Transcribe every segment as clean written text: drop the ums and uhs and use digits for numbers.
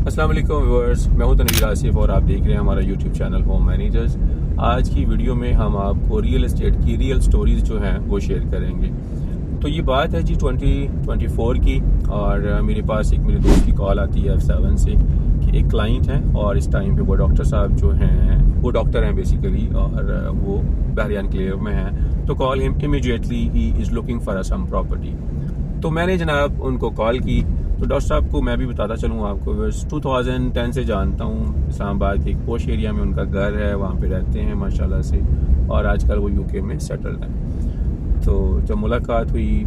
अस्सलाम वालेकुम व्यूअर्स, मैं हूं तनवीर आसिफ और आप देख रहे हैं हमारा यूट्यूब चैनल होम मैनेजर्स। आज की वीडियो में हम आपको रियल एस्टेट की रियल स्टोरीज जो हैं वो शेयर करेंगे। तो ये बात है जी 2024 की, और मेरे पास एक मेरे दोस्त की कॉल आती है F7 से कि एक क्लाइंट है और इस टाइम पे वो डॉक्टर साहब जो हैं वो डॉक्टर हैं बेसिकली, और वो बहरी एनक्लेव में हैं। तो call him immediately he is looking for sum property. तो मैंने जनाब उनको कॉल की। तो डॉक्टर साहब को मैं भी बताता चलूँ आपको, 2010 से जानता हूँ। इस्लामाबाद के एक पोश एरिया में उनका घर है, वहाँ पे रहते हैं माशाल्लाह से, और आजकल वो यूके में सेटल्ड हैं। तो जब मुलाकात हुई,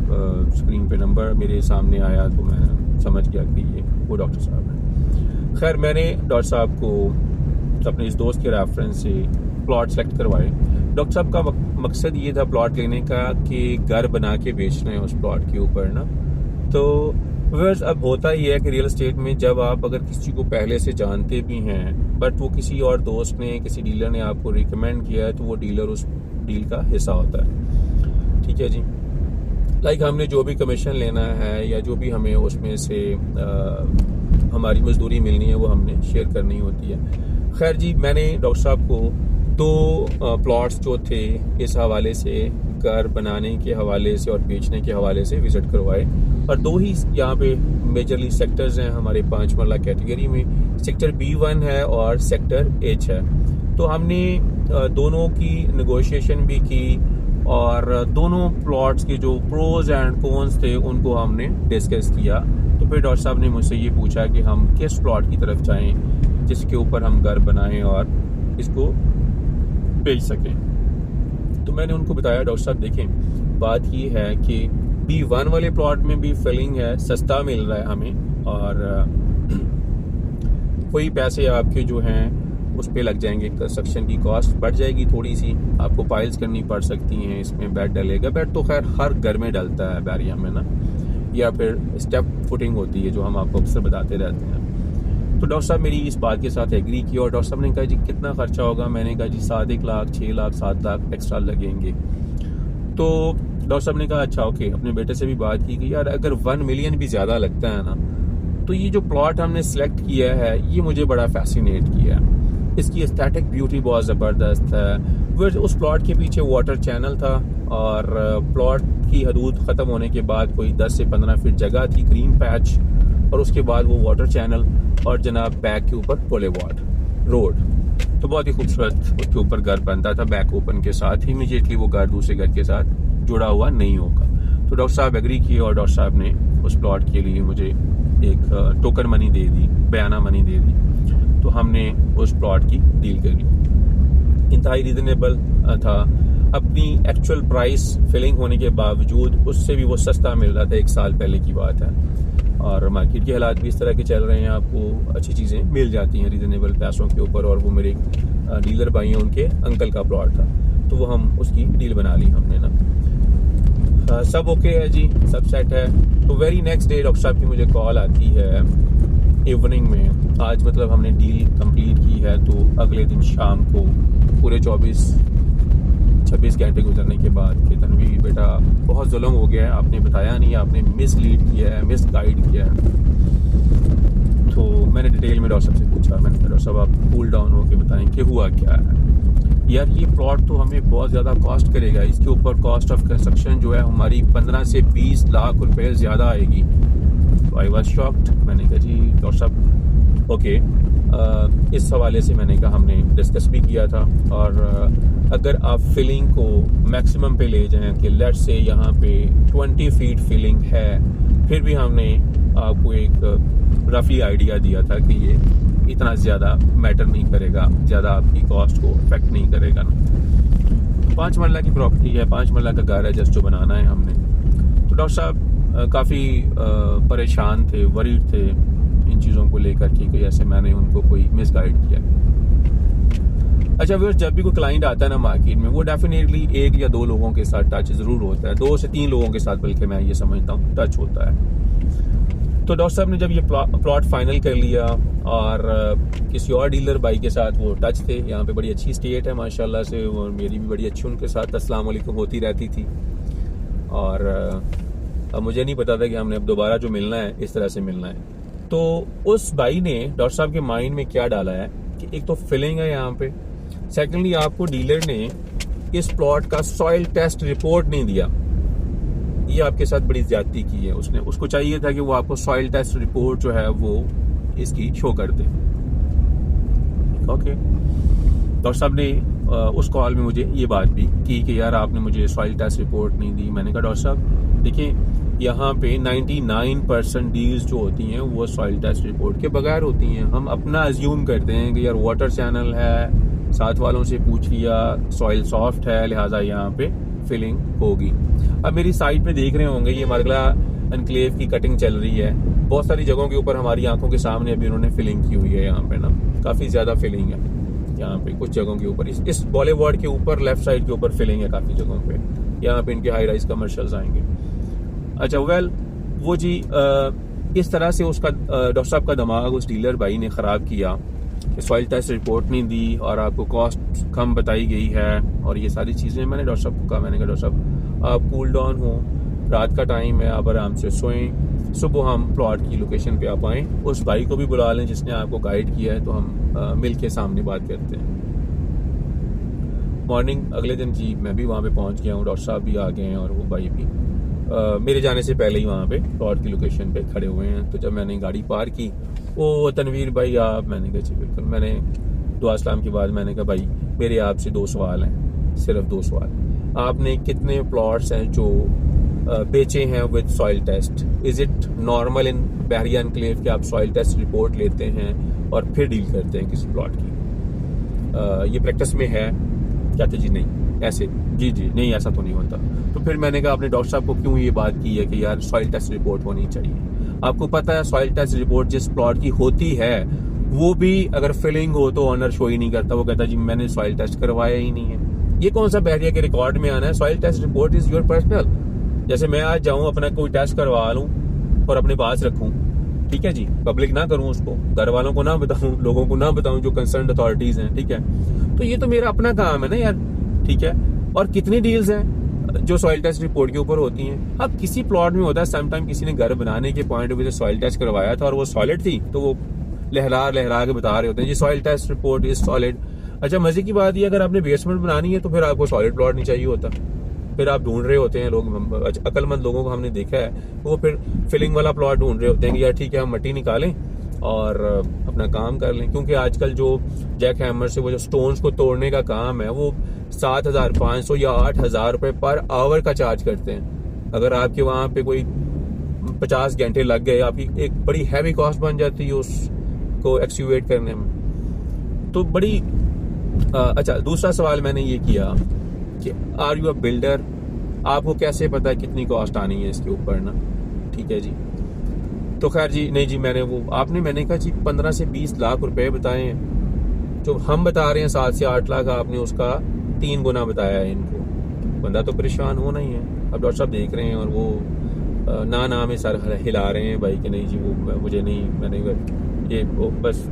स्क्रीन पे नंबर मेरे सामने आया तो मैं समझ गया कि ये वो डॉक्टर साहब हैं। खैर, मैंने डॉक्टर साहब को अपने इस दोस्त के रेफरेंस से प्लॉट सेलेक्ट करवाए। डॉक्टर साहब का मकसद ये था प्लॉट लेने का कि घर बना के बेचना है उस प्लॉट के ऊपर ना। तो व्यूअर्स, अब होता ही है कि रियल एस्टेट में जब आप अगर किसी को पहले से जानते भी हैं, बट वो किसी और दोस्त ने, किसी डीलर ने आपको रिकमेंड किया है, तो वो डीलर उस डील का हिस्सा होता है। ठीक है जी, लाइक हमने जो भी कमीशन लेना है या जो भी हमें उसमें से हमारी मजदूरी मिलनी है वो हमने शेयर करनी होती है। खैर जी, मैंने डॉक्टर साहब को 2 प्लॉट्स जो थे इस हवाले से, घर बनाने के हवाले से और बेचने के हवाले से विजिट करवाए, और 2 ही यहाँ पे मेजरली सेक्टर्स हैं हमारे 5 मरला कैटेगरी में। सेक्टर B1 है और सेक्टर H है। तो हमने दोनों की नेगोशिएशन भी की और दोनों प्लॉट्स के जो प्रोज एंड कॉन्स थे उनको हमने डिस्कस किया। तो फिर डॉक्टर साहब ने मुझसे ये पूछा कि हम किस प्लॉट की तरफ जाएं जिसके ऊपर हम घर बनाएं और इसको बेच सकें। तो मैंने उनको बताया, डॉक्टर साहब देखें, बात ये है कि B1 वाले प्लॉट में भी फिलिंग है, सस्ता मिल रहा है हमें, और कोई पैसे आपके जो हैं उस पे लग जाएंगे। कंस्ट्रक्शन की कॉस्ट बढ़ जाएगी थोड़ी सी, आपको पाइल्स करनी पड़ सकती हैं, इसमें बेड डलेगा। बेड तो खैर हर घर में डलता है बैरिया में ना, या फिर स्टेप फुटिंग होती है जो हम आपको अक्सर बताते रहते हैं। तो डॉक्टर साहब मेरी इस बात के साथ एग्री की, और डॉक्टर साहब ने कहा जी कितना खर्चा होगा। मैंने कहा जी 1 लाख 6 लाख 7 लाख एक्स्ट्रा लगेंगे। तो डॉक्टर साहब ने कहा अच्छा ओके। अपने बेटे से भी बात की कि यार अगर 1 मिलियन भी ज़्यादा लगता है ना, तो ये जो प्लॉट हमने सेलेक्ट किया है ये मुझे बड़ा फैसिनेट किया है। इसकी एस्थेटिक ब्यूटी बहुत ज़बरदस्त है। उस प्लॉट के पीछे वाटर चैनल था, और प्लॉट की हदूद ख़त्म होने के बाद कोई 10 से 15 फीट जगह थी, ग्रीन पैच, और उसके बाद वो वाटर चैनल, और जनाब बैक के ऊपर बोलेवार्ड रोड। तो बहुत ही खूबसूरत उसके ऊपर घर बनता था बैक ओपन के साथ। इमीडिएटली वो घर दूसरे घर के साथ जुड़ा हुआ नहीं होगा। तो डॉक्टर साहब एग्री किए, और डॉक्टर साहब ने उस प्लॉट के लिए मुझे एक टोकन मनी दे दी, बयाना मनी दे दी। तो हमने उस प्लॉट की डील कर ली। इंतहाई रीजनेबल था। अपनी एक्चुअल प्राइस फिलिंग होने के बावजूद उससे भी वो सस्ता मिल रहा था। 1 साल पहले की बात है, और मार्केट के हालात भी इस तरह के चल रहे हैं, आपको अच्छी चीज़ें मिल जाती हैं रीज़नेबल पैसों के ऊपर। और वो मेरे डीलर भाई हैं, उनके अंकल का प्लॉट था, तो वो हम उसकी डील बना ली हमने ना। सब ओके है जी, सब सेट है। तो वेरी नेक्स्ट डे डॉक्टर साहब की मुझे कॉल आती है इवनिंग में। आज मतलब हमने डील कंप्लीट की है, तो अगले दिन शाम को पूरे 26 घंटे गुजरने के बाद कि तनवीर बेटा बहुत जुल्म हो गया है, आपने बताया नहीं, आपने मिसलीड किया है, मिस गाइड किया है। तो मैंने डिटेल में डॉक्टर साहब से पूछा। मैंने कहा डॉक्टर साहब आप कूल डाउन होकर बताएं कि हुआ क्या है। यार ये प्लॉट तो हमें बहुत ज़्यादा कॉस्ट करेगा, इसके ऊपर कॉस्ट ऑफ कंस्ट्रक्शन जो है हमारी 15 से 20 लाख रुपए ज़्यादा आएगी। तो आई वॉज शॉक्ड। मैंने कहा जी डॉक्टर साहब ओके। इस हवाले से मैंने कहा हमने डिस्कस भी किया था, और अगर आप फिलिंग को मैक्सिमम पे ले जाएं कि लेट से यहाँ पे 20 फीट फिलिंग है, फिर भी हमने आपको एक रफली आइडिया दिया था कि ये इतना ज़्यादा मैटर नहीं करेगा, ज़्यादा आपकी कॉस्ट को अफेक्ट नहीं करेगा ना। 5 मरला की प्रॉपर्टी है, 5 मरला का घर है जस्ट जो बनाना है हमने। तो डॉक्टर साहब काफ़ी परेशान थे, वरीड थे इन चीज़ों को लेकर कि ऐसे मैंने उनको कोई मिसगाइड किया। अच्छा व्यूअर्स, जब भी कोई क्लाइंट आता है ना मार्केट में, वो डेफिनेटली 1 या 2 लोगों के साथ टच ज़रूर होता है, 2 से 3 लोगों के साथ बल्कि मैं ये समझता हूँ टच होता है। तो डॉक्टर साहब ने जब ये प्लॉट फाइनल कर लिया, और किसी और डीलर भाई के साथ वो टच थे, यहाँ पे बड़ी अच्छी स्टेट है माशाल्लाह से, और मेरी भी बड़ी अच्छी उनके साथ अस्सलाम वालेकुम होती रहती थी। और अब मुझे नहीं पता था कि हमने अब दोबारा जो मिलना है इस तरह से मिलना है। तो उस भाई ने डॉक्टर साहब के माइंड में क्या डाला है कि एक तो फिलिंग है यहाँ पे, सेकेंडली आपको डीलर ने इस प्लॉट का सॉइल टेस्ट रिपोर्ट नहीं दिया। ये आपके साथ बड़ी ज्यादती की है उसने। उसको चाहिए था कि वो आपको सॉइल टेस्ट रिपोर्ट जो है वो इसकी शो कर दे। ओके, डॉक्टर साहब ने उस कॉल में मुझे ये बात भी की कि यार आपने मुझे सॉइल टेस्ट रिपोर्ट नहीं दी। मैंने कहा डॉक्टर साहब देखिए, यहाँ पे 99% डील्स जो होती हैं वो सॉइल टेस्ट रिपोर्ट के बगैर होती हैं। हम अपना अज्यूम करते हैं कि यार वाटर चैनल है, साथ वालों से पूछ लिया, सॉइल सॉफ्ट है, लिहाजा यहाँ पे फिलिंग होगी। अब मेरी साइड पे देख रहे होंगे ये मरगला एनक्लेव की कटिंग चल रही है। बहुत सारी जगहों के ऊपर हमारी आंखों के सामने अभी उन्होंने फिलिंग की हुई है। यहाँ पे ना काफी ज्यादा फिलिंग है यहाँ पे, कुछ जगहों के ऊपर इस बॉलीवुड के ऊपर लेफ्ट साइड के ऊपर फिलिंग है काफी जगहों पे। यहाँ पे इनके हाई राइज कमर्शियल्स आएंगे। अच्छा वेल, वो जी इस तरह से उसका डॉक्टर साहब का दिमाग उस डीलर भाई ने ख़राब किया कि सॉइल टेस्ट रिपोर्ट नहीं दी और आपको कॉस्ट कम बताई गई है और ये सारी चीज़ें। मैंने डॉक्टर साहब को कहा, मैंने कहा डॉक्टर साहब आप कूल डाउन हो, रात का टाइम है, आप आराम से सोएं, सुबह हम प्लॉट की लोकेशन पे आप आएँ, उस भाई को भी बुला लें जिसने आपको गाइड किया है, तो हम मिल के सामने बात करते हैं। मॉर्निंग अगले दिन जी मैं भी वहाँ पे पहुँच गया हूँ, डॉक्टर साहब भी आ गए हैं और वो भाई भी मेरे जाने से पहले ही वहाँ पे प्लॉट की लोकेशन पे खड़े हुए हैं। तो जब मैंने गाड़ी पार की, वो तनवीर भाई आप, मैंने कहा जी बिल्कुल। मैंने दुआ सलाम के बाद मैंने कहा भाई मेरे आपसे 2 सवाल हैं, सिर्फ 2 सवाल। आपने कितने प्लॉट्स हैं जो बेचे हैं with soil test? Is it normal in Bahria enclave कि आप सॉइल टेस्ट रिपोर्ट लेते हैं और फिर डील करते हैं किसी प्लॉट की? ये प्रैक्टिस में है? कहते जी नहीं ऐसे, जी नहीं ऐसा तो नहीं होता। तो फिर मैंने कहा आपने डॉक्टर साहब को क्यों ये बात की है कि यार सॉइल टेस्ट रिपोर्ट होनी चाहिए? आपको पता है सॉइल टेस्ट रिपोर्ट जिस प्लॉट की होती है वो भी अगर फिलिंग हो तो ऑनर शो ही नहीं करता, वो कहता जी मैंने सॉइल टेस्ट करवाया ही नहीं है। ये कौन सा बहरिया के रिकॉर्ड में आना है? Soil test report is your personal. जैसे मैं आज जाऊं अपना कोई टेस्ट करवा लूं और अपने पास रखूं, ठीक है जी, पब्लिक ना करूं उसको, घर वालों को ना बताऊं, लोगों को ना बताऊं जो कंसर्न अथॉरिटीज हैं, ठीक है। तो ये तो मेरा अपना काम है ना यार, ठीक है। और कितनी डील्स हैं जो सॉइल टेस्ट रिपोर्ट के ऊपर होती हैं? अब किसी प्लॉट में होता है समटाइम किसी ने घर बनाने के पॉइंट ऑफ व्यू से सॉइल टेस्ट करवाया था और वो सॉलिड थी, तो वो लहरा के बता रहे होते हैं जी soil test report is solid. अच्छा मजे की बात ये, अगर आपने बेसमेंट बनानी है तो फिर आपको सॉलिड प्लॉट नहीं चाहिए होता, फिर आप ढूंढ रहे होते हैं लोग, अक्लमंद लोगों को हमने देखा है, वो फिर फिलिंग वाला प्लॉट ढूंढ रहे होते हैं कि यार ठीक है हम मट्टी निकालें और अपना काम कर लें। क्योंकि आजकल जो जैक हैमर से वो जो स्टोन्स को तोड़ने का काम है वो 7,500 या 8,000 रुपए पर आवर का चार्ज करते हैं। अगर आपके वहाँ पे कोई 50 घंटे लग गए, आपकी एक बड़ी हैवी कॉस्ट बन जाती है उसको एक्सक्यूवेट करने में। तो बड़ी अच्छा, दूसरा सवाल मैंने ये किया कि आर यू अ बिल्डर? आपको कैसे पता है कितनी कॉस्ट आनी है इसके ऊपर ना, ठीक है जी। तो खैर जी नहीं जी, मैंने कहा जी 15 से 20 लाख रुपए बताए हैं, जो हम बता रहे हैं 7 से 8 लाख, आपने उसका 3 गुना बताया है इनको। बंदा तो परेशान होना ही है। अब डॉक्टर साहब देख रहे हैं और वो ना में सर हिला रहे हैं भाई कि नहीं जी वो मुझे नहीं, मैंने ये वो बस।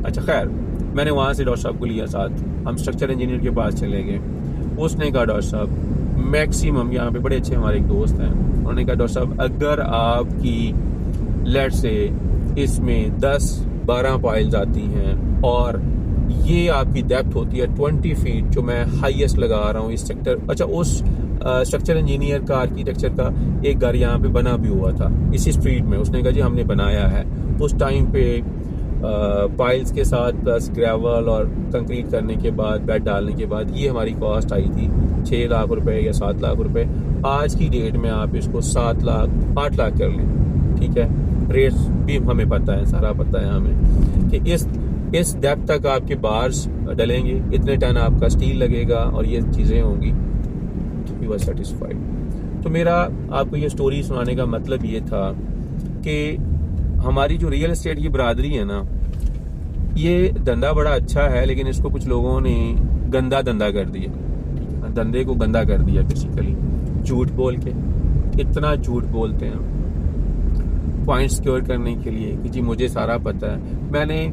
अच्छा खैर, मैंने वहाँ से डॉक्टर साहब को लिया साथ, हम स्ट्रक्चर इंजीनियर के पास चले गए। उसने कहा डॉक्टर साहब मैक्सिमम, यहाँ पे बड़े अच्छे हमारे एक दोस्त हैं, उन्होंने कहा डॉक्टर साहब अगर आपकी लेट से इसमें 10-12 पाइल्स आती हैं और ये आपकी डेप्थ होती है 20 फीट, जो मैं हाईएस्ट लगा रहा हूँ इस सेक्टर। अच्छा, उस स्ट्रक्चर इंजीनियर का, आर्किटेक्चर का एक घर यहाँ पे बना भी हुआ था इसी स्ट्रीट में। उसने कहा जी हमने बनाया है। उस टाइम पे पाइल्स के साथ प्लस ग्रेवल और कंक्रीट करने के बाद, बेड डालने के बाद, ये हमारी कॉस्ट आई थी 6 लाख रुपए या 7 लाख रुपए। आज की डेट में आप इसको 7 लाख 8 लाख कर लें, ठीक है। रेट्स भी हमें पता है, सारा पता है हमें कि इस डेप्थ तक आपके बार्स डलेंगे, इतने टन आपका स्टील लगेगा और ये चीज़ें होंगी। He was satisfied. तो मेरा आपको ये स्टोरी सुनाने का मतलब ये था कि हमारी जो रियल एस्टेट की बरादरी है ना, ये धंधा बड़ा अच्छा है, लेकिन इसको कुछ लोगों ने गंदा धंधा कर दिया, धंधे को गंदा कर दिया बेसिकली। झूठ बोल के, इतना झूठ बोलते हैं पॉइंट सिक्योर करने के लिए कि जी मुझे सारा पता है। मैंने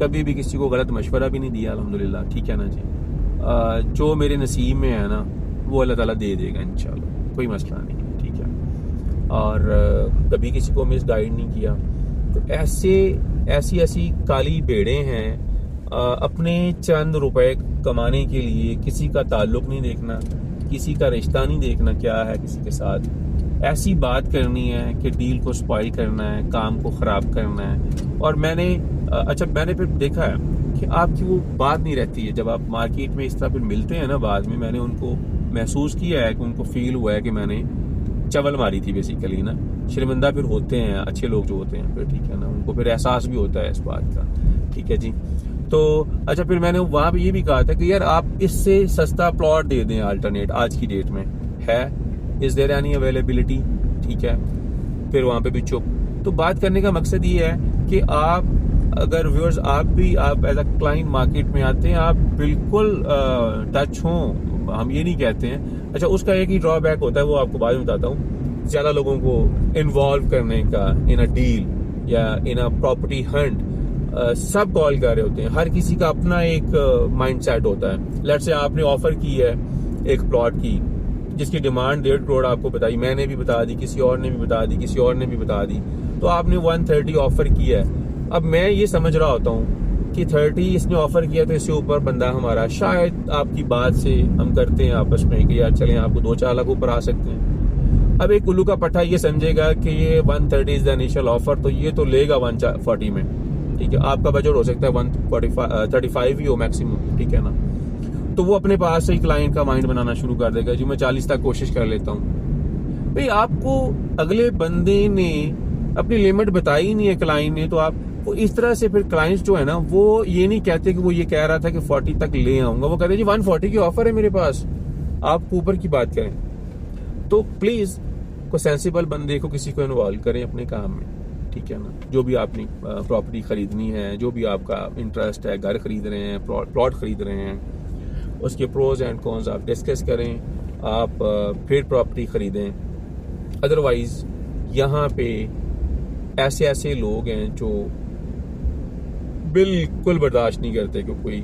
कभी भी किसी को गलत मशवरा भी नहीं दिया अल्हम्दुलिल्लाह, ठीक है ना जी। जो मेरे नसीब में है ना वो अल्लाह ताला दे देगा इंशाल्लाह, कोई मसला नहीं है, ठीक है। और कभी किसी को मिस गाइड नहीं किया। ऐसी काली भेड़ें हैं, अपने चंद रुपए कमाने के लिए किसी का ताल्लुक नहीं देखना, किसी का रिश्ता नहीं देखना क्या है किसी के साथ, ऐसी बात करनी है कि डील को स्पॉइल करना है, काम को ख़राब करना है। और मैंने फिर देखा है कि आपकी वो बात नहीं रहती है। जब आप मार्केट में इस तरह फिर मिलते हैं ना, बाद में मैंने उनको महसूस किया है कि उनको फील हुआ है कि मैंने चवल मारी थी बेसिकली ना। शर्मिंदा फिर होते हैं अच्छे लोग जो होते हैं फिर, ठीक है ना, उनको फिर एहसास भी होता है इस बात का, ठीक है जी। तो फिर मैंने वहाँ पे ये भी कहा था कि यार आप इससे सस्ता प्लॉट दे दें अल्टरनेट आज की डेट में है, इज देयर एनी अवेलेबिलिटी, ठीक है। फिर वहाँ पे भी चुप। तो बात करने का मकसद ये है कि आप अगर व्यूअर्स आप एज अ क्लाइंट मार्केट में आते हैं, आप बिल्कुल टच हों, हम ये नहीं कहते हैं। उसका एक ही ड्रॉबैक होता है, वो आपको बाद में बताता हूँ। ज़्यादा लोगों को इन्वॉल्व करने का इन अ डील या इन अ प्रॉपर्टी हंट सब कॉल कर रहे होते हैं। हर किसी का अपना एक माइंड सेट होता है। लेट्स से आपने ऑफर की है एक प्लॉट की जिसकी डिमांड 1.5 करोड़ आपको बताई, मैंने भी बता दी, किसी और ने भी बता दी, किसी और ने भी बता दी, तो आपने 130 ऑफर किया है। अब मैं ये समझ रहा होता हूँ कि 30 इसने ऑफर किया तो इससे ऊपर बंदा हमारा, शायद आपकी बात से हम करते हैं आपस में कि यार चलें आपको 2-4 लाख ऊपर आ सकते हैं। अब एक उल्लू का पट्टा ये समझेगा कि ये 130 इज द इनिशियल ऑफर, तो ये तो लेगा 140 में, ठीक है। आपका बजट हो सकता है 135 ही हो मैक्सिमम, ठीक है ना। तो वो अपने पास से ही क्लाइंट का माइंड बनाना शुरू कर देगा, जी मैं 40 तक कोशिश कर लेता हूँ। भाई आपको अगले बंदे ने अपनी लिमिट बताई नहीं है क्लाइंट ने, तो आप वो इस तरह से फिर क्लाइंट्स जो है ना, वो ये नहीं कहते कि वो ये कह रहा था कि 40 तक ले आऊंगा, वो कहते जी 140 की ऑफर है मेरे पास, आप ऊपर की बात करें। तो प्लीज को सेंसिबल बंदे को किसी को इन्वॉल्व करें अपने काम में, ठीक है ना। जो भी आपने प्रॉपर्टी खरीदनी है, जो भी आपका इंटरेस्ट है, घर खरीद रहे हैं, प्लॉट खरीद रहे हैं, उसके प्रोज एंड कॉन्स आप डिस्कस करें, आप फिर प्रॉपर्टी खरीदें। अदरवाइज यहाँ पे ऐसे लोग हैं जो बिल्कुल बर्दाश्त नहीं करते कि कोई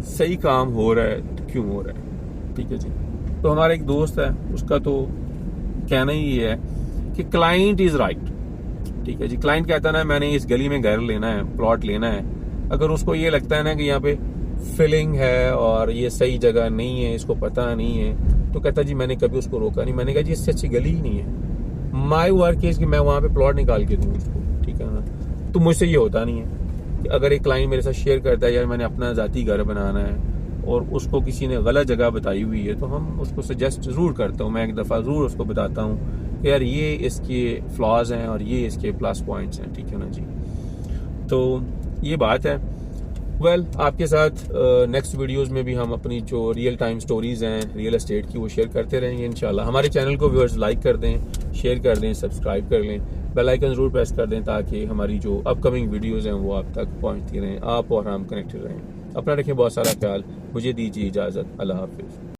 सही काम हो रहा है तो क्यों हो रहा है, ठीक है जी। तो हमारा एक दोस्त है, उसका तो कहना ही ये है कि क्लाइंट इज राइट, ठीक है जी। क्लाइंट कहता है ना मैंने इस गली में घर लेना है, प्लॉट लेना है, अगर उसको ये लगता है ना कि यहाँ पे फिलिंग है और ये सही जगह नहीं है, इसको पता नहीं है, तो कहता जी मैंने कभी उसको रोका नहीं। मैंने कहा जी इससे अच्छी गली ही नहीं है। माई वर्क इज कि मैं वहाँ पे प्लॉट निकाल के दूँ उसको, ठीक है ना। तो मुझसे ये होता नहीं है कि अगर एक क्लाइंट मेरे साथ शेयर करता है यार मैंने अपना ज़ाती घर बनाना है और उसको किसी ने गलत जगह बताई हुई है, तो हम उसको सजेस्ट ज़रूर करता हूँ, मैं एक दफ़ा ज़रूर उसको बताता हूँ कि यार ये इसके फ्लॉज हैं और ये इसके प्लस पॉइंट्स हैं, ठीक है ना जी। तो ये बात है। आपके साथ नेक्स्ट वीडियोस में भी हम अपनी जो रियल टाइम स्टोरीज हैं रियल एस्टेट की वो शेयर करते रहेंगे इंशाल्लाह। हमारे चैनल को व्यूअर्स लाइक कर दें, शेयर कर दें, सब्सक्राइब कर लें, बेल आइकन ज़रूर प्रेस कर दें ताकि हमारी जो अपकमिंग वीडियोस हैं वो आप तक पहुंचती रहें, आप और हम कनेक्टेड रहें। अपना रखें बहुत सारा ख्याल, मुझे दीजिए इजाज़त, अल्लाह हाफिज़।